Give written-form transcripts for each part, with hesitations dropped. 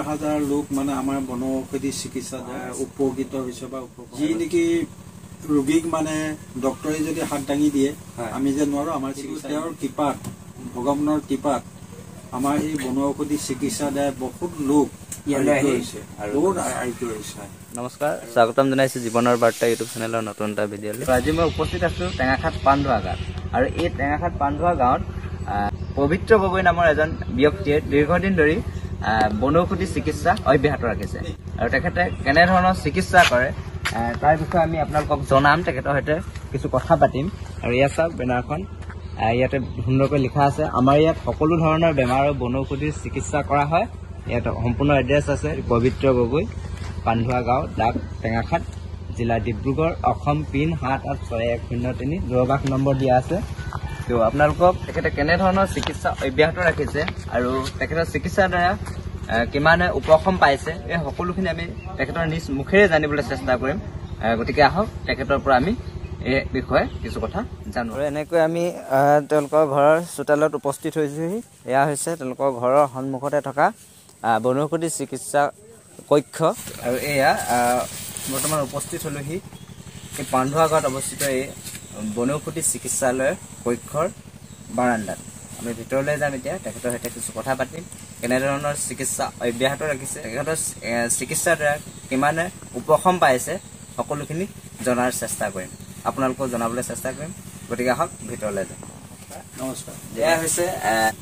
হাজাৰ লোক মানে আমাৰ বনৌষধি চিকিৎসা উপকৃত হৈছে বা যি নেকি ৰোগীক মানে ডক্টৰে যদি হাত দাঙি দিয়ে আমি যে নোৱাৰো আমাৰ চিকিৎসাৰ কৃপাত ভগৱানৰ কৃপাত আমাৰ এই বনৌষধি চিকিৎসা দ্বাৰা বহুত লোক নমস্কাৰ, স্বাগতম জনাইছো জীৱনৰ বাৰ্তা ইউটিউব চেনেলৰ নতুন এটা ভিডিঅ'লৈ। আজি মই উপস্থিত আছো টেঙাখাট পাণধোৱা গাঁৱত, আৰু এই টেঙাখাট পাণধোৱা গাঁৱত পবিত্ৰ গগৈ নামৰ এজন ব্যক্তিয়ে দীৰ্ঘদিন ধৰি বনৌষধি চিকিৎসা অব্যাহত ৰাখিছে, আৰু তেখেতে কেনেধৰণৰ চিকিৎসা কৰে তাৰ বিষয়ে আমি আপোনালোকক জনাম, তেখেতৰ সৈতে কিছু কথা পাতিম। আৰু ইয়াত চাওক বেনাৰখন, ইয়াতে সুন্দৰকৈ লিখা আছে আমাৰ ইয়াত সকলো ধৰণৰ বেমাৰৰ বনৌষধিৰ চিকিৎসা কৰা হয়। ইয়াত সম্পূৰ্ণ এড্ৰেছ আছে পবিত্ৰ গগৈ পাণধোৱা গাঁও, ডাক টেঙাখাট, জিলা ডিব্ৰুগড়, অসম, পিন 786103, যোগাযোগ নম্বৰ দিয়া আছে। তো আপোনালোকক তেখেতে কেনেধৰণৰ চিকিৎসা অব্যাহত ৰাখিছে আৰু তেখেতৰ চিকিৎসাৰ দ্বাৰা কিমানে উপশম পাইছে এই সকলোখিনি আমি তেখেতৰ নিজ মুখেৰে জানিবলৈ চেষ্টা কৰিম। গতিকে আহক তেখেতৰ পৰা আমি এই বিষয়ে কিছু কথা জানো। এনেকৈ আমি তেওঁলোকৰ ঘৰৰ চোতালত উপস্থিত হৈছোহি। এয়া হৈছে তেওঁলোকৰ ঘৰৰ সন্মুখতে থকা বনৌষধি চিকিৎসা কক্ষ, আৰু এয়া বৰ্তমান উপস্থিত হলোহি এই পাণধোৱা গাঁৱত অৱস্থিত এই বনৌষধি চিকিৎসালয়ৰ কক্ষৰ বাৰাণ্ডাত। আমি ভিতৰলৈ যাম এতিয়া, তেখেতৰ সৈতে কিছু কথা পাতিম, কেনেধৰণৰ চিকিৎসা অব্যাহত ৰাখিছে, তেখেতৰ চিকিৎসাৰ দ্বাৰা কিমানে উপশম পাইছে সকলোখিনি জনাৰ চেষ্টা কৰিম, আপোনালোকক জনাবলৈ চেষ্টা কৰিম। গতিকে আহক ভিতৰলৈ যাম। নমস্কাৰ। এয়া হৈছে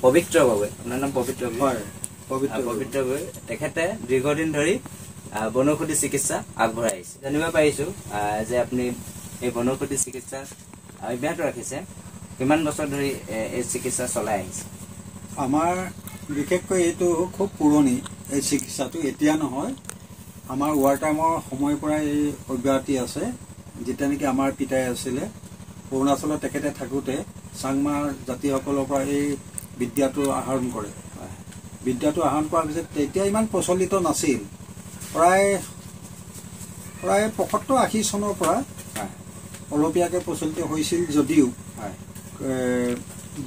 পবিত্ৰ গগৈ, আপোনাৰ নাম পবিত্ৰ গগৈ? পবিত্ৰ গগৈ তেখেতে দীৰ্ঘদিন ধৰি বনৌষধি চিকিৎসা আগবঢ়াই আহিছে। জানিব পাৰিছো যে আপুনি এই বনৌষধি চিকিৎসা অব্যাহত ৰাখিছে, কিমান বছৰ ধৰি এই চিকিৎসা চলাই আহিছে? আমাৰ বিশেষকৈ এইটো খুব পুৰণি এই চিকিৎসাটো, এতিয়া নহয়, আমাৰ ৱাৰ টাইমৰ সময়ৰ পৰাই এই অব্যাহতি আছে। যেতিয়া নেকি আমাৰ পিতাই আছিলে অৰুণাচলত, তেখেতে থাকোঁতে চাংমাৰ জাতিসকলৰ পৰা এই বিদ্যাটো আহৰণ কৰে। বিদ্যাটো আহৰণ কৰাৰ পিছত তেতিয়া ইমান প্ৰচলিত নাছিল, প্ৰায় ৭৫-৮০ চনৰ পৰা অলপীয়াকৈ প্ৰচলিত হৈছিল যদিও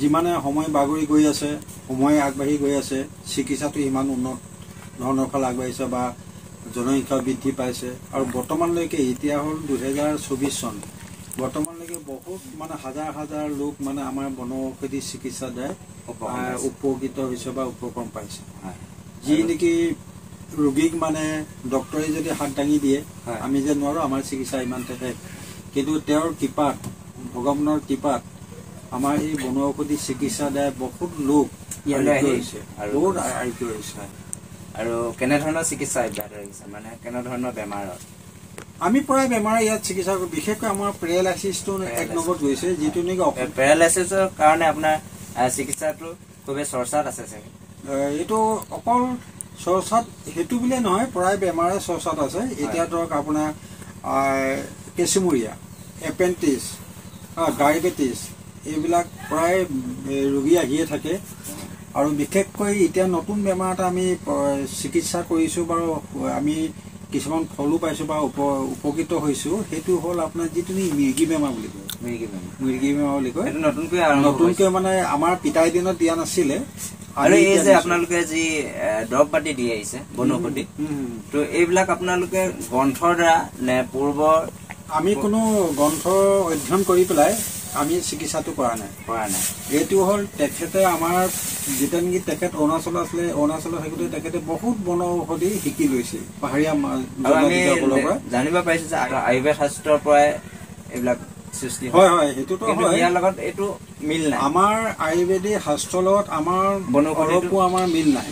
যিমানে সময় বাগৰি গৈ আছে, সময় আগবাঢ়ি গৈ আছে, চিকিৎসাটো ইমান উন্নত ধৰণৰ ফালে আগবাঢ়িছে বা জনসংখ্যা বৃদ্ধি পাইছে। আৰু বৰ্তমানলৈকে এতিয়া হ'ল 2024 চন, বৰ্তমানলৈকে বহুত মানে হাজাৰ হাজাৰ লোক মানে আমাৰ বনৌষধি চিকিৎসা দ্বাৰা উপকৃত হৈছে বা উপক্ৰম পাইছে। যি নেকি ৰোগীক মানে ডক্টৰে যদি হাত দাঙি দিয়ে আমি যে নোৱাৰো আমাৰ চিকিৎসা ইমান থাকে, কিন্তু তেওঁৰ কৃপাত ভগৱানৰ কৃপাত আমাৰ এই বনৌষধি চিকিৎসা দ্বাৰা বহুত লোক হৈছে। আৰু কেনেধৰণৰ চিকিৎসা অব্যাহত ৰাখিছে, মানে কেনেধৰণৰ বেমাৰত? আমি প্ৰায় বেমাৰ ইয়াত চিকিৎসা কৰোঁ। বিশেষকৈ আমাৰ পেৰালাইচিছটো এক নম্বৰত গৈছে, যিটো নেকি পেৰালাইচিছৰ কাৰণে আপোনাৰ চিকিৎসাটো খুবেই চৰ্চাত আছে চাগে। এইটো অকল চৰ্চাত সেইটো বুলিয়ে নহয়, প্ৰায় বেমাৰে চৰ্চাত আছে। এতিয়া ধৰক আপোনাৰ কেঁচুমূৰীয়া, এপেণ্ডিক্স, ডায়েবেটিছ, এইবিলাক প্ৰায় ৰোগী আহিয়ে থাকে। আৰু বিশেষকৈ এতিয়া নতুন বেমাৰ এটা আমি চিকিৎসা কৰিছোঁ বাৰু, আমি কিছুমান ফলো পাইছোঁ বা উপকৃত হৈছোঁ। সেইটো হ'ল আপোনাৰ যিটো মিৰ্গী বেমাৰ বুলি কয়, মিৰ্গী বেমাৰ বুলি কয়। নতুনকৈ মানে আমাৰ পিতাই দিনত দিয়া নাছিলে। আৰু এই যে আপোনালোকে যি দৰৱ পাতি দি আহিছে বনৌষধি, তো এইবিলাক আপোনালোকে গ্ৰন্থৰ দ্বাৰা নে পূৰ্বৰ? আমি কোনো গ্ৰন্থ অধ্যয়ন কৰি পেলাই আমি চিকিৎসাটো কৰা নাই। এইটো হ'ল তেখেতে আমাৰ যেতিয়া নেকি তেখেত অৰুণাচলত আছিলে, অৰুণাচলত থাকোঁতে তেখেতে বহুত বনৌষধি শিকি লৈছিল পাহাৰীয়া জনজাতিসকলৰ পৰা। জানিব পাৰিছো যে আয়ুৰ্বেদ শাস্ত্ৰৰ পৰাই এইবিলাক সৃষ্টি হয়। সেইটোতো হয়, ইয়াৰ লগত এইটো মিল নাই। আমাৰ আয়ুৰ্বেদিক শাস্ত্ৰৰ লগত আমাৰ বনৌষধি আমাৰ মিল নাই।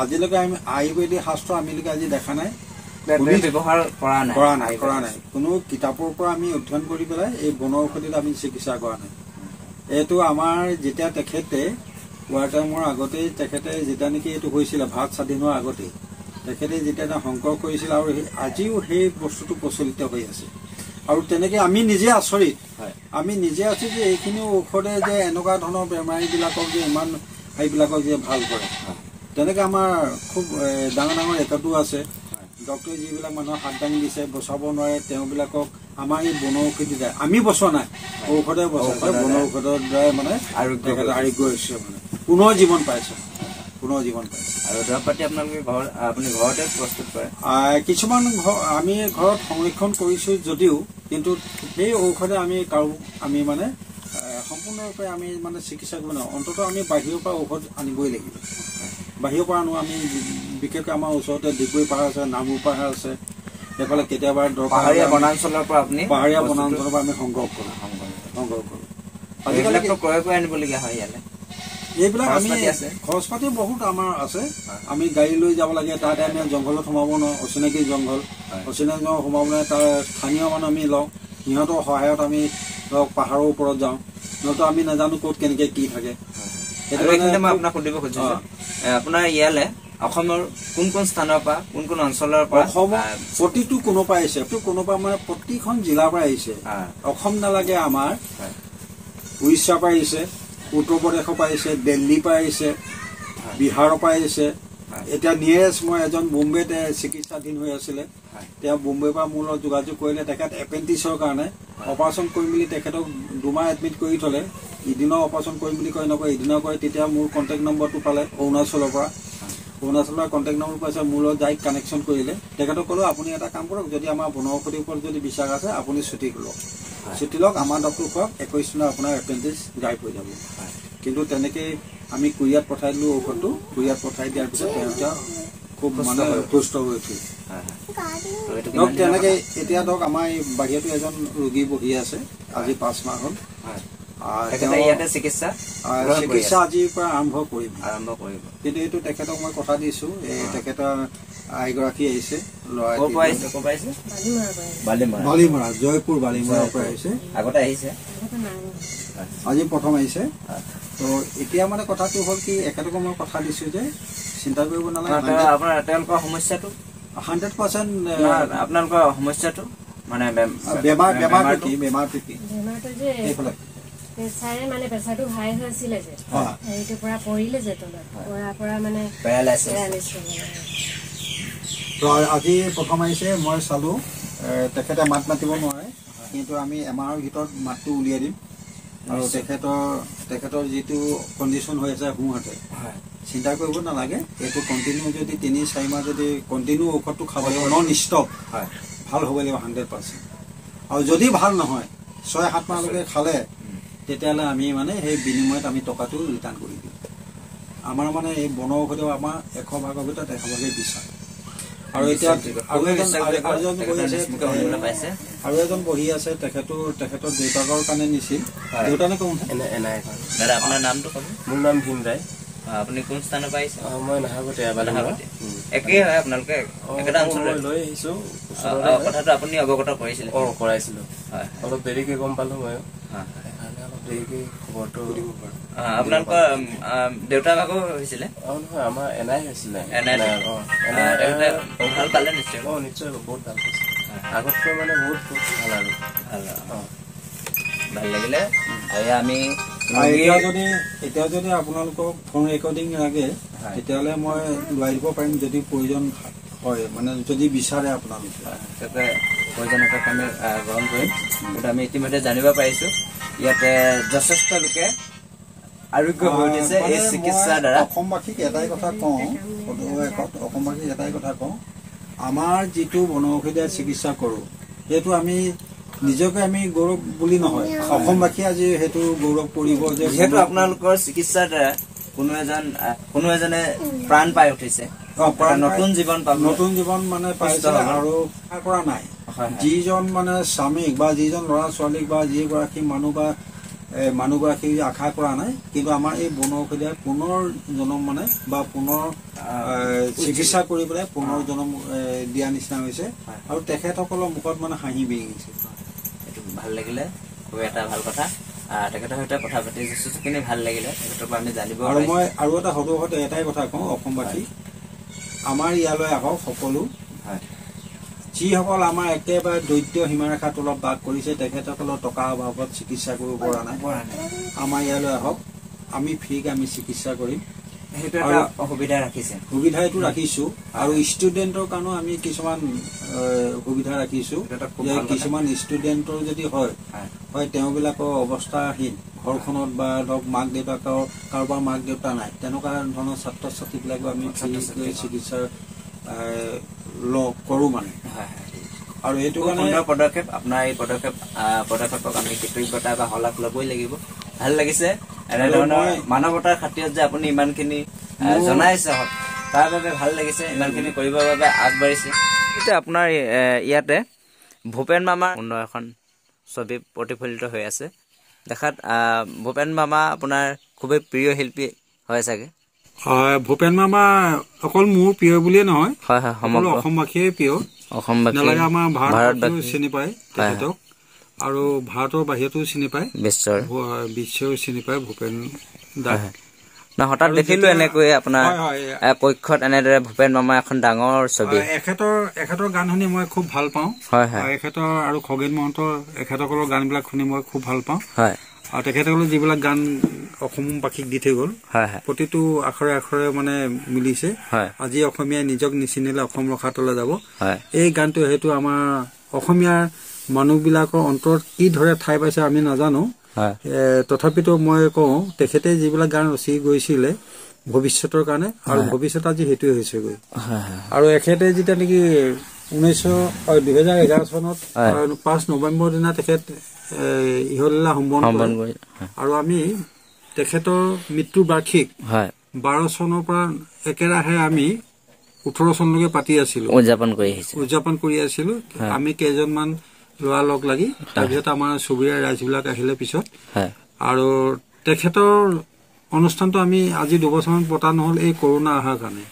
আজিলৈকে আমি আয়ুৰ্বেদিক শাস্ত্ৰ আমিলৈকে আজি দেখা নাই, ব্যৱহাৰ কৰা নাই। কোনো কিতাপৰ পৰা আমি অধ্যয়ন কৰি পেলাই এই বনৌষধিত আমি চিকিৎসা কৰা নাই। এইটো আমাৰ যেতিয়া তেখেতে ৱাৰ টাইমৰ আগতেই, তেখেতে যেতিয়া নেকি এইটো হৈছিলে ভাৰত স্বাধীন হোৱাৰ আগতেই, তেখেতে যেতিয়া এটা সংগ্ৰহ কৰিছিল, আৰু আজিও সেই বস্তুটো প্ৰচলিত হৈ আছে। আৰু তেনেকে আমি নিজে আচৰিত, যে এইখিনি ঔষধে যে এনেকুৱা ধৰণৰ বেমাৰীবিলাকক যে ইমান সেইবিলাকক যে ভাল কৰে। তেনেকে আমাৰ খুব ডাঙৰ ডাঙৰ ৰেকৰ্ডো আছে। ডক্টৰে যিবিলাক মানুহৰ হাত দাঙি দিছে, বচাব নোৱাৰে, তেওঁবিলাকক আমাৰ এই বনৌষধি দ্বাৰা, আমি বচোৱা নাই, ঔষধে বচাইছে, বনৌষধৰ দ্বাৰাই মানে তেখেতে আৰোগ্য হৈছে, মানে পুনৰ জীৱন পাইছে। পুনৰ জীৱন পাইছে। আৰু দৰৱ পাতি আপোনালোকে আপুনি ঘৰতে প্ৰস্তুত কৰে? কিছুমান আমি ঘৰত সংৰক্ষণ কৰিছোঁ যদিও, কিন্তু সেই ঔষধে আমি মানে সম্পূৰ্ণৰূপে আমি মানে চিকিৎসা কৰিব নোৱাৰোঁ। অন্ততঃ আমি বাহিৰৰ পৰা ঔষধ আনিবই লাগিব। বাহিৰৰ পৰা আনো আমি, বিশেষকৈ আমাৰ ওচৰতে ডিগবৈ পাহাৰ আছে, নামৰূপ পাহাৰ আছে, সেইফালে কেতিয়াবা পাহাৰীয়া বনাঞ্চলৰ পৰা আমি সংগ্ৰহ কৰোঁ। আজিকালি ক্ৰয় কৰি আনিবলগীয়া হয় ইয়ালৈ। এইবিলাক আমি খৰচ পাতি বহুত আমাৰ আছে। আমি গাড়ী লৈ যাব লাগে, তাতে আমি জংঘলত সোমাব নোৱাৰোঁ, অচিনাকি জংঘল সোমাব নোৱাৰে। তাৰ স্থানীয় মানুহ আমি লওঁ, সিহঁতৰ সহায়ত আমি ধৰক পাহাৰৰ ওপৰত যাওঁ, নহয়তো আমি নাজানো ক'ত কেনেকে কি থাকে। মই আপোনাক সুধিব খুজিছোঁ, আপোনাৰ ইয়ালৈ অসমৰ কোন কোন স্থানৰ পৰা, কোন কোন অঞ্চলৰ পৰা? অসমৰ প্ৰতিটো কোণৰ পৰা আহিছে, মানে প্ৰতিখন জিলাৰ পৰা আহিছে। অসম নালাগে আমাৰ, উৰিষ্যাৰ পৰা আহিছে, উত্তৰ প্ৰদেশৰ পৰা আহিছে, দিল্লীৰ পৰা আহিছে, বিহাৰৰ পৰা আহিছে। এতিয়া নিয়েৰেষ্ট মই এজন বোম্বেত চিকিৎসাধীন হৈ আছিলে, তেওঁ বোম্বেৰ পৰা মোৰ লগত যোগাযোগ কৰিলে। তেখেত এপেণ্ডিক্সৰ কাৰণে অপাৰেশ্যন কৰিম বুলি তেখেতক 2 মাহ এডমিট কৰি থলে। ইদিনৰ অপাৰেশ্যন কৰিম বুলি কয়, নকয় ইদিনৰ কৰে। তেতিয়া মোৰ কণ্টেক্ট নম্বৰটো পালে অৰুণাচলৰ পৰা, অৰুণাচলৰ কণ্টেক্ট নম্বৰ পাইছে, মোৰ লগত ডাইৰেক্ট কানেকশ্যন কৰিলে। তেখেতক ক'লো আপুনি এটা কাম কৰক, যদি আমাৰ বনৌষধিৰ ওপৰত যদি বিশ্বাস আছে আপুনি ছুটি লওক, আমাৰ ডক্টৰ খুৱাওক, 21 দিনত আপোনাৰ এপেণ্ডিক্স গায়ব হৈ যাব। কিন্তু তেনেকৈ আমি কুৰিয়াত পঠাই দিলোঁ ঔষধটো। কুৰিয়াত পঠাই দিয়াৰ পিছত তেওঁ খুব মানে সুস্থ হৈ উঠিল। ধৰক তেনেকৈ এতিয়া ধৰক আমাৰ এই বাহিৰতো এজন ৰোগী বহি আছে, আজি 5 মাহ হ'ল। চিকিৎসা আজিৰ পৰা আৰম্ভ কৰিব। কিন্তু এইটো তেখেতক মই কথা দিছোঁ, তেখেতৰ আইগৰাকী আহিছে, বালিমৰা, জয়পুৰ বালিমৰাৰ পৰা আহিছে। আগতে আহিছে, আজি প্ৰথম আহিছে। তো এতিয়া মানে কথাটো হ'ল কি, এখেতকো মই কথা দিছোঁ যে চিন্তা কৰিব নালাগে। তেওঁলোকৰ সমস্যাটো 100% আপোনালোকৰ সমস্যাটো মানে বেমাৰটো মানে প্ৰেচাৰটো হাই হৈছিলে যে, সেইটো পৰা পৰিলে যে তলত, পৰা মানে আজি প্ৰথম আহিছে। মই চালোঁ তেখেতে মাত মাতিব নোৱাৰে, কিন্তু আমি এমাহৰ ভিতৰত মাতটো উলিয়াই দিম। আৰু তেখেতৰ যিটো কণ্ডিশ্যন হৈ আছে সোঁহাতে, চিন্তা কৰিব নালাগে। এইটো কণ্টিনিউ যদি 3-4 মাহ যদি কণ্টিনিউ ঔষধটো খাব লাগিব, নন ষ্টপ, ভাল হ'ব লাগিব 100%। আৰু যদি ভাল নহয় 6-7 মাহলৈকে খালে, তেতিয়াহ'লে আমি মানে সেই বিনিময়ত আমি টকাটো ৰিটাৰ্ণ কৰি দিওঁ। আমাৰ মানে এই বনৌষধেও আমাৰ 100 ভাগৰ ভিতৰত 100 ভাগেই বিশ্বাস। আৰু এতিয়া আৰু এজন বহি আছে, তেখেতৰ দেউতাকৰ কাৰণে নিছিল। দেউতাকে কওঁ দাদা আপোনাৰ নামটো ক'ব? মোৰ নাম ভীম ৰায়। আপুনি কোন স্থানৰ পৰা আহিছে? মই নাহাবতে একেই হয়, আপোনালোকে একেটা অঞ্চললৈ লৈ আহিছো। কথাটো আপুনি অৱগত কৰিছিলে? কৰাইছিলো, অলপ দেৰিকে গম পালো। মই অলপ দেৰিকে খবৰটো দিব পাৰো। আপোনালোকৰ দেউতাৰ ভাগো হৈছিলে? নহয়, আমাৰ এনাই হৈছিলে। ভাল পালে নিশ্চয়? নিশ্চয় বহুত ভাল পাইছে, আগতকৈ মানে বহুত ভাল। আৰু ভাল লাগিলে। আমি এতিয়া যদি আপোনালোকক ফোন ৰেকৰ্ডিং লাগে, তেতিয়াহ'লে মই লোৱাই দিব পাৰিম, যদি প্ৰয়োজন হয়, মানে যদি বিচাৰে আপোনালোকে। প্ৰয়োজনীয়তা আমি গ্ৰহণ কৰিম। কিন্তু আমি ইতিমধ্যে জানিব পাৰিছোঁ ইয়াতে যথেষ্ট লোকে আৰোগ্য হৈ উঠিছে এই চিকিৎসাৰ দ্বাৰা। অসমবাসীক এটাই কথা কওঁ, আমাৰ যিটো বনৌষধীয় চিকিৎসা কৰোঁ, সেইটো আমি নিজকে আমি গৌৰৱ বুলি নহয়, অসমবাসী আজি সেইটো গৌৰৱ কৰিব যে যিহেতু আপোনালোকৰ চিকিৎসাৰ দ্বাৰা কোনো এজনে প্ৰাণ পাই উঠিছে, নতুন জীৱন মানে পাইছে। আৰু কৰা নাই, যিজন মানে স্বামীক বা যিজন ল'ৰা ছোৱালীক বা যিগৰাকী মানুহগৰাকী আশা কৰা নাই, কিন্তু আমাৰ এই বনৌষধীয়ে পুনৰ জনম মানে বা পুনৰ চিকিৎসা কৰি পেলাই পুনৰ জনম দিয়া নিচিনা হৈছে। আৰু তেখেতসকলৰ মুখত মানে হাঁহি বিৰিঙিছে। এইটো ভাল লাগিলে, খুব এটা ভাল কথা। তেখেতৰ সৈতে কথা পাতি যথেষ্টখিনি ভাল লাগিলে, তেখেতৰ পৰা আমি জানিব। আৰু মই আৰু এটা সদৌ এটাই কথা কওঁ, অসমবাসী আমাৰ ইয়ালৈ আহক সকলো। যিসকল আমাৰ একেবাৰে দৰিদ্ৰ সীমাৰেখাৰ তলত বাস কৰিছে, তেখেতসকলৰ টকাৰ অভাৱত চিকিৎসা কৰিব পৰা নাই, আমাৰ ইয়ালৈ আহক। আমি ফ্ৰীকে আমি চিকিৎসা কৰিম। সেইটো এটা সুবিধা এইটো ৰাখিছোঁ। আৰু ষ্টুডেণ্টৰ কাৰণেও আমি কিছুমান সুবিধা ৰাখিছোঁ। কিছুমান ষ্টুডেণ্টৰ যদি হয়, হয় তেওঁবিলাকৰ অৱস্থাহীন ঘৰখনত বা ধৰক মাক দেউতাকৰ কাৰোবাৰ মাক দেউতা নাই তেনেকুৱা ধৰণৰ ছাত্ৰ ছাত্ৰীবিলাকো আমি চিকিৎসা কৰোঁ মানে আৰু এইটো সুন্দৰ পদক্ষেপ আপোনাৰ এই পদক্ষেপক আমি কৃতজ্ঞতা বা শলাগ ল'বই লাগিব ভাল লাগিছে এনেধৰণৰ মানৱতাৰ খাতিৰত যে আপুনি ইমানখিনি জনাইছে তাৰ বাবে ভাল লাগিছে ইমানখিনি কৰিবৰ বাবে আগবাঢ়িছে আপোনাৰ ইয়াতে ভূপেন মামাৰ সুন্দৰ এখন ছবি প্ৰতিফলিত হৈ আছে দেখাত ভূপেন মামা আপোনাৰ খুবেই প্ৰিয় শিল্পী হয় চাগে ভূপেন মামা অকল মোৰ প্ৰিয় বুলিয়ে নহয় হয় হয় সকলো অসমবাসীয়ে প্ৰিয় নালাগে আমাৰ ভাৰতবাসীও চিনি পায় তেখেতক আৰু ভাৰতৰ বাহিৰতো চিনি পায় বিশ্বৰ চিনি পায় ভূপেন দাস হঠাৎ দেখিলো এনেকৈ আপোনাৰ কক্ষত এনেদৰে ভূপেন মামা এখন ডাঙৰ ছবি এখেতৰ গান শুনি মই খুব ভাল পাওঁ এখেতৰ আৰু খগেন মহন্তৰ এখেতসকলৰ গানবিলাক শুনি মই খুব ভাল পাওঁ আৰু তেখেতসকলে যিবিলাক গান অসমবাসীক দি থৈ গ'ল প্ৰতিটো আখৰে আখৰে মানে মিলিছে আজি অসমীয়াই নিজক নিচিনিলে অসম ৰখাটোলৈ যাব এই গানটো হয়তো আমাৰ অসমীয়াৰ মানুহবিলাকৰ অন্তৰত কি ধৰে ঠাই পাইছে আমি নাজানো তথাপিতো মই কওঁ তেখেতে যিবিলাক গান ৰচি গৈছিলে ভৱিষ্যতৰ কাৰণে আৰু ভৱিষ্যত আজি সেইটোৱে হৈছেগৈ আৰু এখেতে যেতিয়া নেকি 2011 চনত 5 নৱেম্বৰ দিনা তেখেত ইহলীলা সম্বন্ধ কৰে আৰু আমি তেখেতৰ মৃত্যু বাৰ্ষিক 12 চনৰ পৰা একেৰাহে আমি 18 চনলৈকে পাতি আছিলো উদযাপন কৰি আছিলো আমি কেইজনমান লোৱা লগ লাগি তাৰপিছত আমাৰ চুবুৰীয়া ৰাইজবিলাক আহিলে পিছত আৰু তেখেতৰ অনুষ্ঠানটো আমি আজি 2 বছৰমান পতা নহল এই কৰোনা অহাৰ কাৰণে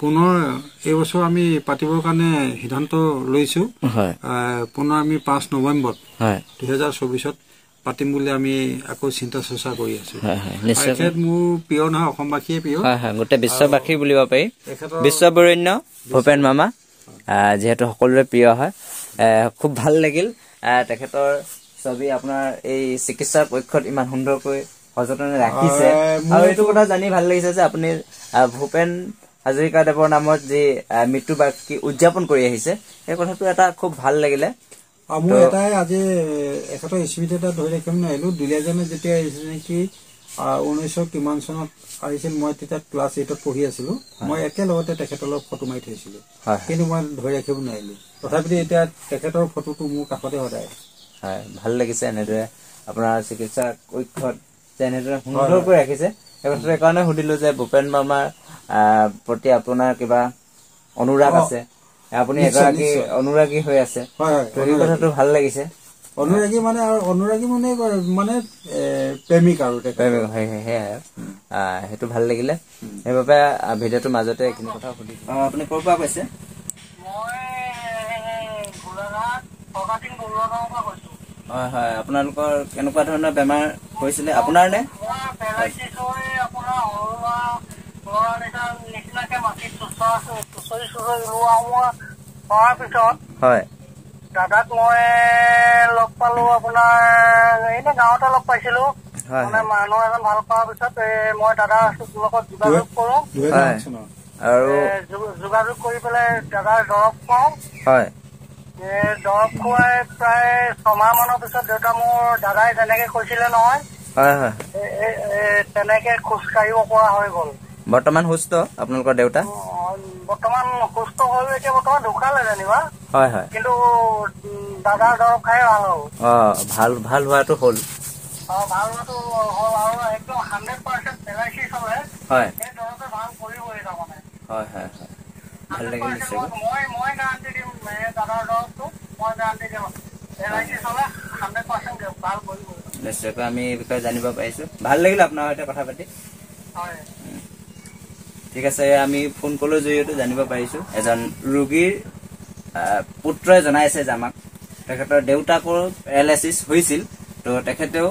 পুনৰ এই বছৰ আমি পাতিবৰ কাৰণে সিদ্ধান্ত লৈছো পুনৰ আমি 5 নৱেম্বৰ 2024 পাতিম বুলি আমি আকৌ চিন্তা চৰ্চা কৰি আছো তেখেত মোৰ প্ৰিয় নহয় অসমবাসীয়ে প্ৰিয় গোটেই বিশ্ববাসী বুলিব পাৰি বিশ্ববৰেণ্য ভূপেন মামা যিহেতু সকলোৰে প্ৰিয় হয় খুব ভাল লাগিল তেখেতৰ ছবি আপোনাৰ এই চিকিৎসাৰ কক্ষত ইমান সুন্দৰকৈ সযতনে ৰাখিছে আৰু এইটো কথা জানি ভাল লাগিছে যে আপুনি ভূপেন হাজৰিকা দেৱৰ নামত যি মৃত্যু বাৰ্ষিকী উদযাপন কৰি আহিছে এই কথাটো এটা খুব ভাল লাগিলে মোৰ এটাই আজি এখেতৰ স্মৃতি এটা ধৰি ৰাখিব নোৱাৰিলো দুলীয়াজনে যেতিয়া আহিছিল নেকি 1900 কিমান চনত আহিছিল মই তেতিয়া ক্লাছ 8ত পঢ়ি আছিলো মই একেলগতে তেখেতৰ ফটো মাৰি থৈছিলো কিন্তু মই ধৰি ৰাখিব নোৱাৰিলো তথাপিতো এতিয়া তেখেতৰ ফটোটো মোৰ কাষতে সদায় ভাল লাগিছে এনেদৰে আপোনাৰ চিকিৎসা কক্ষত এনেদৰে সুন্দৰকৈ ৰাখিছে এই কথাটো এইকাৰণে সুধিলো যে ভূপেন মামাৰ প্ৰতি আপোনাৰ কিবা অনুৰাগ আছে আপুনি এগৰাকী অনুৰাগী হৈ আছে এই কথাটো ভাল লাগিছে অনুৰাগী মানে প্ৰেমিক আৰু সেইটো ভাল লাগিলে সেইবাবে ভিডিঅ'টোৰ মাজতে এইখিনি কথা সুধিছো আপুনি ক'ৰ পৰা কৈছে হয় হয় আপোনালোকৰ কেনেকুৱা ধৰণৰ বেমাৰ হৈছিলে আপোনাৰ নে হয় দাদাক মই লগ পালো আপোনাৰ এনে গাঁৱতে লগ পাইছিলো মানে মানুহ এজন ভাল পোৱাৰ পিছত মই দাদাৰ লগত যোগাযোগ কৰো আৰু যোগাযোগ কৰি পেলাই দাদাৰ দৰৱ খুৱাও দৰৱ খুৱাই প্ৰায় 6 মাহ মানৰ পিছত দেউতা মোৰ দাদাই যেনেকে কৈছিলে নহয় তেনেকে খোজ কাঢ়িব পৰা হৈ গল বৰ্তমান সুস্থ আপোনালোকৰ দেউতা বৰ্তমান সুস্থ হৈ এতিয়া বৰ্তমান ঢুকালে যেনিবা কিন্তু দাদাৰ দৰৱ খাই ভাল হোৱাটো হ'ল ভাল হোৱাটো হ'ল আৰু একদম 100% পেলাইছি চলে সেই দৰৱে ভাল কৰিবই তাৰমানে ভাল লাগিল মই গাৰাণ্টি দিম দাদাৰ দৰৱটো মই গাৰাণ্টি দিম পেলাইছি চলে 100% ভাল কৰিবই নিশ্চয়কৈ আমি এই বিষয়ে জানিব পাৰিছো ভাল লাগিল আপোনাৰ সৈতে কথা পাতি ঠিক আছে আমি ফোন কলৰ জৰিয়তে জানিব পাৰিছো এজন ৰোগীৰ পুত্ৰই জনাইছে যে আমাক তেখেতৰ দেউতাকৰ পেৰালাইচিছ হৈছিল তো তেখেতেও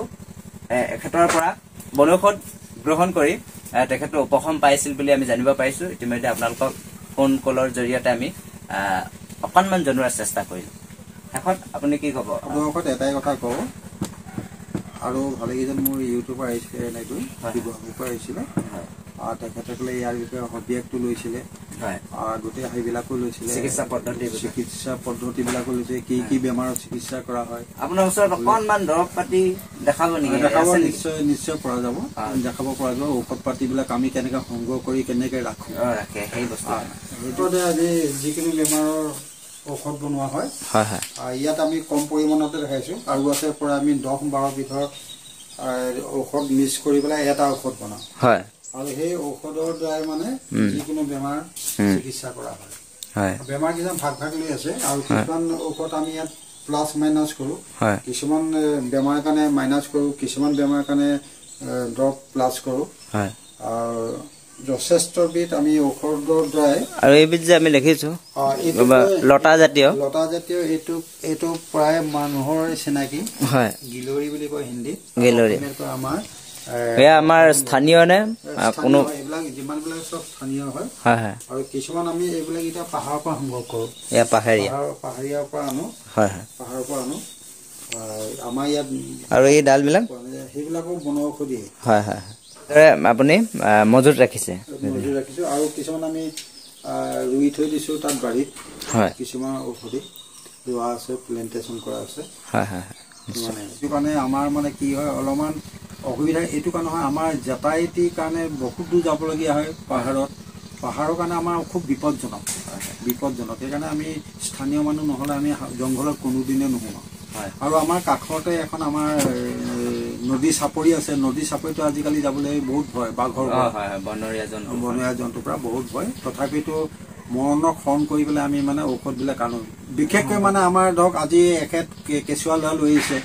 এখেতৰ পৰা বনৌষধ গ্ৰহণ কৰি তেখেতৰ উপশম পাইছিল বুলি আমি জানিব পাৰিছো ইতিমধ্যে আপোনালোকক ফোন কলৰ জৰিয়তে আমি অকণমান জনোৱাৰ চেষ্টা কৰিলো এখন আপুনি কি ক'ব আপোনালোকক এটাই কথা কওঁ আৰু ভালেকেইজন মোৰ ইউটিউবাৰ আহিছিলে এনেকৈ আহিছিলে তেখেতসকলে ইয়াৰ বিষয়ে সবিয়াসটো লৈছিলে গোটেই সেইবিলাকো লৈছিলে, চিকিৎসা পদ্ধতিবিলাকো লৈছে, কি কি বেমাৰৰ চিকিৎসা কৰা হয়। আপোনাৰ ওচৰত অকণমান দৰৱ পাতি দেখাব নেকি? নিশ্চয় পৰা যাব, দেখাব পৰা যাব। ঔষধ পাতিবিলাক আমি কেনেকে সংগ্ৰহ কৰি কেনেকে ৰাখে সেই বস্তু। সেইটোতে আজি যিকোনো বেমাৰৰ ঔষধ বনোৱা হয়। ইয়াত আমি কম পৰিমাণতে দেখাইছো, আৰু আছে পৰা আমি 10-12 বিধৰ ঔষধ মিক্স কৰি পেলাই এটা ঔষধ বনাওঁ। আৰু সেই ঔষধৰ দ্বাৰাই মানে যিকোনো বেমাৰ চিকিৎসা কৰা হয়। বেমাৰ কিছুমান ভাগ ভাগ লৈ আছে, আৰু কিছুমান ঔষধ আমি ইয়াত প্লাছ মাইনাছ কৰো। কিছুমান বেমাৰৰ কাৰণে মাইনাছ কৰো, কিছুমান বেমাৰৰ কাৰণে ড্ৰপ প্লাছ কৰো। আৰু যথেষ্টবিধ আমি ঔষধৰ দ্বাৰাই, আৰু এইবিধ যে আমি দেখিছো লতা জাতীয় এইটো প্ৰায় মানুহৰ চিনাকি, গিলৰি বুলি কয় হিন্দীত। আমাৰ এয়া আমাৰ স্থানীয় নে কোনো? এইবিলাক যিমানবিলাক চব স্থানীয় হয়। আৰু কিছুমান আমি এইবিলাক এতিয়া পাহাৰৰ পৰা সংগ্ৰহ কৰো, পাহাৰীয়াৰ পৰা আনো, পাহাৰৰ পৰা আনো। আমাৰ ইয়াত আৰু এই ডালবিলাক সেইবিলাকো বনৌষধি। আপুনি মজুত ৰাখিছো, আৰু কিছুমান আমি ৰুই থৈ দিছো তাত বাৰীত। কিছুমান ঔষধি ৰোৱা আছে, প্লেণ্টেশ্যন কৰা আছে। সেইটো কাৰণে আমাৰ মানে কি হয়, অলপমান অসুবিধা এইটো কাৰণে হয়, আমাৰ যাতায়াতীৰ কাৰণে বহুত দূৰ যাবলগীয়া হয় পাহাৰৰ কাৰণে আমাৰ খুব বিপদজনক। সেইকাৰণে আমি স্থানীয় মানুহ নহ'লে আমি জংঘলত কোনোদিনে নোসোমাওঁ। আৰু আমাৰ কাষতে এখন আমাৰ নদী চাপৰি আছে। নদী চাপৰিটো আজিকালি যাবলৈ বহুত ভয়, বাঘৰ বনৰীয়া জন্তুৰ পৰা বহুত ভয়। তথাপিতো মৰণক শৰণ কৰি পেলাই আমি মানে ঔষধবিলাক আনো। বিশেষকৈ মানে আমাৰ ধৰক আজি এখেত কেঁচুৱা ল'ৰা লৈ আহিছে,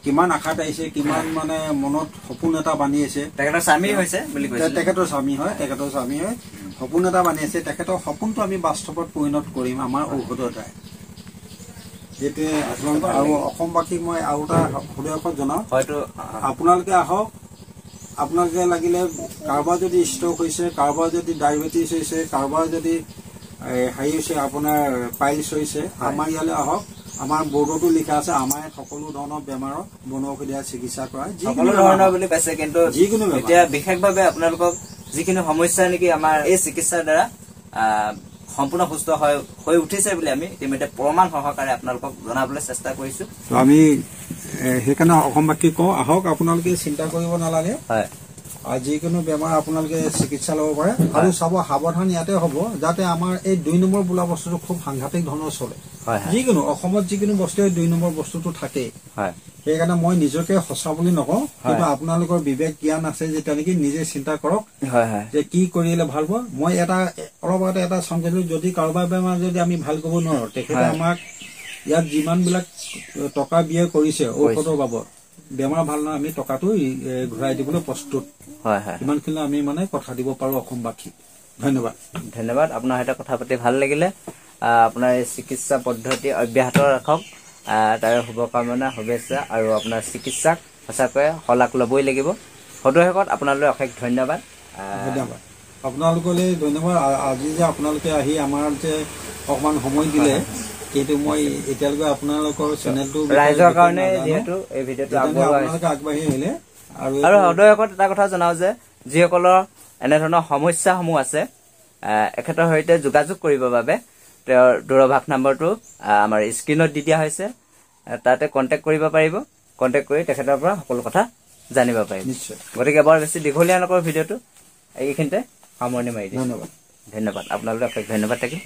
কিমান আশাত আহিছে, কিমান মানে মনত সপোন এটা বান্ধি আছে। তেখেতৰ স্বামী হয়, সপোন এটা বান্ধি আছে। তেখেতৰ সপোনটো আমি বাস্তৱত পৰিণত কৰিম আমাৰ ঔষধৰ দ্বাৰাই। সেইটোৱে আপোনালোকৰ। আৰু অসমবাসীক মই আৰু এটা সুদৰ্শন জনাওঁ, হয়তো আপোনালোকে আহক। আপোনালোকে লাগিলে কাৰোবাৰ যদি ষ্ট্ৰক হৈছে, কাৰোবাৰ যদি ডায়েবেটিছ হৈছে, কাৰোবাৰ যদি হেৰি হৈছে আপোনাৰ পাইলছ হৈছে, আমাৰ ইয়ালৈ আহক। আমাৰ বৰ্ডতো লিখা আছে, আমাৰ সকলো ধৰণৰ বেমাৰৰ বনৌষধি চিকিৎসা কৰা সকলো ধৰণৰ বুলি পাইছে। কিন্তু যিকোনো এতিয়া বিশেষভাৱে আপোনালোকক যিখিনি সমস্যা নেকি আমাৰ এই চিকিৎসাৰ দ্বাৰা সম্পূৰ্ণ সুস্থ হৈ উঠিছে বুলি আমি ইতিমধ্যে প্ৰমাণ সহকাৰে আপোনালোকক জনাবলৈ চেষ্টা কৰিছো। আমি সেইকাৰণে অসমবাসীক কওঁ, আহক, আপোনালোকে চিন্তা কৰিব নালাগে। যিকোনো বেমাৰ আপোনালোকে চিকিৎসা ল'ব পাৰে। আৰু চাব, সাৱধান ইয়াতে হ'ব যাতে আমাৰ এই 2 নম্বৰ বোলা বস্তুটো খুব সাংঘাতিক ধৰণৰ চলে। যিকোনো অসমত যিকোনো বস্তুৱে 2 নম্বৰ বস্তুটো থাকেই। সেইকাৰণে মই নিজকে সঁচা বুলি নকওঁ, কিন্তু আপোনালোকৰ বিবেক জ্ঞান আছে যেতিয়া নেকি নিজে চিন্তা কৰক যে কি কৰিলে ভাল হ'ব। মই অলপ আগতে এটা চাম, যদি কাৰোবাৰ বেমাৰ যদি আমি ভাল কৰিব নোৱাৰো, তেখেতে আমাক ইয়াত যিমানবিলাক টকা ব্যয় কৰিছে ঔষধৰ বাবদ, বেমাৰ ভাল নহয়, আমি টকাটো ঘূৰাই দিবলৈ প্ৰস্তুত। ইমানখিনি আমি মানে কথা দিব পাৰো অসমবাসীক। ধন্যবাদ। আপোনাৰ সৈতে কথা পাতি ভাল লাগিলে। আপোনাৰ এই চিকিৎসা পদ্ধতি অব্যাহত ৰাখক, তাৰ শুভকামনা, শুভেচ্ছা। আৰু আপোনাৰ চিকিৎসাক সঁচাকৈয়ে শলাগ ল'বই লাগিব। সদুশেষত আপোনালৈ অশেষ ধন্যবাদ। আপোনালোকলৈ ধন্যবাদ। আজি যে আপোনালোকে আহি আমাৰ যে অকমান সময় দিলে, কিন্তু মই এতিয়ালৈকে আপোনালোকৰ চেনেলটো ৰাইজৰ কাৰণে যিহেতু এই ভিডিঅ'টো আগবাঢ়ি আহিলে। আৰু সদুশেষত এটা কথা জনাও যে যিসকলৰ এনেধৰণৰ সমস্যাসমূহ আছে, এখেতৰ সৈতে যোগাযোগ কৰিবৰ বাবে তেওঁৰ দূৰভাষ নম্বৰটো আমাৰ স্ক্ৰীণত দি দিয়া হৈছে। তাতে কণ্টেক্ট কৰিব পাৰিব। কণ্টেক্ট কৰি তেখেতৰ পৰা সকলো কথা জানিব পাৰিব। গতিকে বৰ বেছি দীঘলীয়া নকৰোঁ ভিডিঅ'টো, এইখিনিতে সামৰণি মাৰি দিওঁ। ধন্যবাদ। আপোনালোকে অশেষ ধন্যবাদ থাকিল।